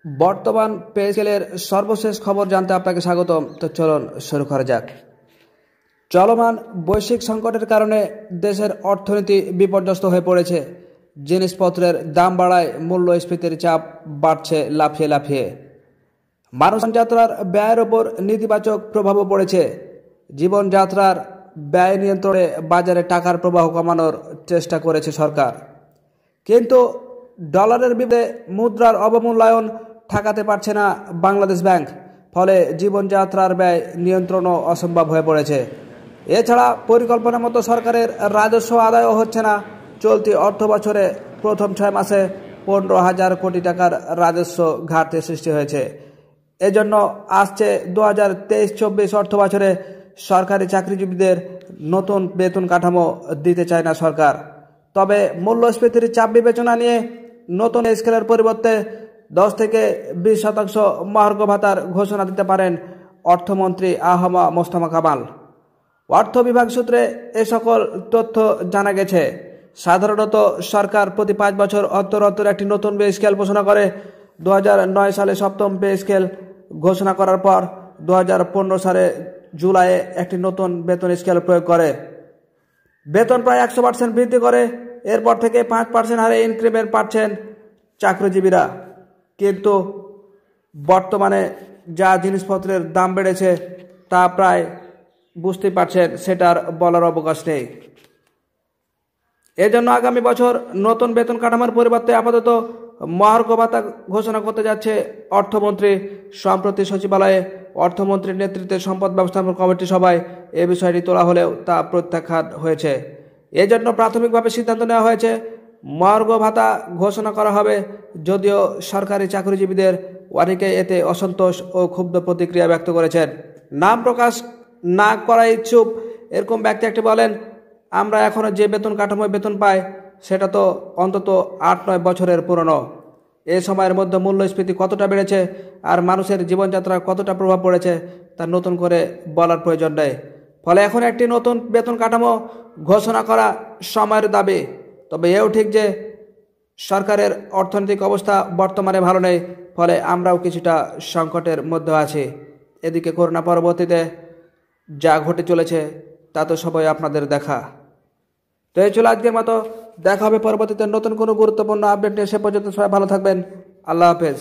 বর্তমান পে স্কেলের সর্বশেষ খবর জানতে আপনাকে স্বাগতম। তো চলুন শুরু করা যাক। চলমান বৈশ্বিক সংকটের কারণে দেশের অর্থনীতি বিপর্যস্ত হয়ে পড়েছে। জিনিসপত্রের দাম বাড়ায় মূল্যস্ফীতির চাপ বাড়ছে লাফিয়ে লাফিয়ে। জীবনযাত্রার ব্যয়ের ওপর নেতিবাচক প্রভাবও পড়েছে। জীবনযাত্রার ব্যয় নিয়ন্ত্রণে বাজারে টাকার প্রবাহ কমানোর চেষ্টা করেছে সরকার, কিন্তু ডলারের বিরুদ্ধে মুদ্রার অবমূল্যায়ন ঠেকাতে পারছে না বাংলাদেশ ব্যাংক। ফলে জীবনযাত্রার ব্যয় নিয়ন্ত্রণও অসম্ভব হয়ে পড়েছে। এছাড়া পরিকল্পনা মতো সরকারের রাজস্ব আদায়ও হচ্ছে না। চলতি অর্থ বছরে প্রথম 6 মাসে 15,000 কোটি টাকার রাজস্ব ঘাটতি সৃষ্টি হয়েছে। এজন্য আসছে 2023-24 অর্থ বছরে সরকারি চাকরিজীবীদের নতুন বেতন কাঠামো দিতে চায় না সরকার। তবে মূল্যস্ফীতির চাপ বিবেচনা নিয়ে নতুন স্কেলের পরিবর্তে 10 থেকে 20% মহার্ঘ ভাতার ঘোষণা দিতে পারেন অর্থমন্ত্রী আহমদ মোস্তফা কামাল। অর্থ বিভাগ সূত্রে এ সকল তথ্য জানা গেছে। সাধারণত সরকার প্রতি 5 বছর অন্তর অন্তর একটি নতুন পে স্কেল ঘোষণা করে। 2009 সালে সপ্তম পে স্কেল ঘোষণা করার পর 2015 সালে জুলাইয়ে একটি নতুন বেতন স্কেল প্রয়োগ করে বেতন প্রায় 100% বৃদ্ধি করে। এরপর থেকে 5% হারে ইনক্রিমেন্ট পাচ্ছেন চাকরিজীবীরা। কিন্তু বর্তমানে যা জিনিসপত্রের দাম বেড়েছে তা প্রায় বুঝতেই পারছেন, সেটার বলার অবকাশ নেই। এজন্য আগামী বছর নতুন বেতন কাঠামোর পরিবর্তে আপাতত মহার্ঘ ভাতা ঘোষণা করতে যাচ্ছে অর্থমন্ত্রী। সম্প্রতি সচিবালয়ে অর্থমন্ত্রীর নেতৃত্বে সম্পদ ব্যবস্থাপনা কমিটি সভায় এ বিষয়টি তোলা হলেও তা প্রত্যাখ্যান হয়েছে। এজন্য প্রাথমিকভাবে সিদ্ধান্ত নেওয়া হয়েছে মহার্ঘ ভাতা ঘোষণা করা হবে, যদিও সরকারি চাকরিজীবীদের অনেকে এতে অসন্তোষ ও ক্ষুব্ধ প্রতিক্রিয়া ব্যক্ত করেছেন। নাম প্রকাশ না করা ইচ্ছুক এরকম ব্যক্তি একটি বলেন, আমরা এখনও যে বেতন কাঠামোয় বেতন পাই সেটা তো অন্তত 8-9 বছরের পুরনো। এ সময়ের মধ্যে মূল্যস্ফীতি কতটা বেড়েছে আর মানুষের জীবনযাত্রার কতটা প্রভাব পড়েছে তা নতুন করে বলার প্রয়োজন নেই। ফলে এখন একটি নতুন বেতন কাঠামো ঘোষণা করা সময়ের দাবি। তবে এও ঠিক যে সরকারের অর্থনৈতিক অবস্থা বর্তমানে ভালো নেই, ফলে আমরাও কিছুটা সংকটের মধ্যে আছি। এদিকে করোনা পরবর্তীতে যা ঘটে চলেছে তা তো সবাই আপনাদের দেখা। তো এই ছিল আজকের মতো। দেখা হবে পরবর্তীতে নতুন কোনো গুরুত্বপূর্ণ আপডেট নিয়ে। সে পর্যন্ত সবাই ভালো থাকবেন। আল্লাহ হাফেজ।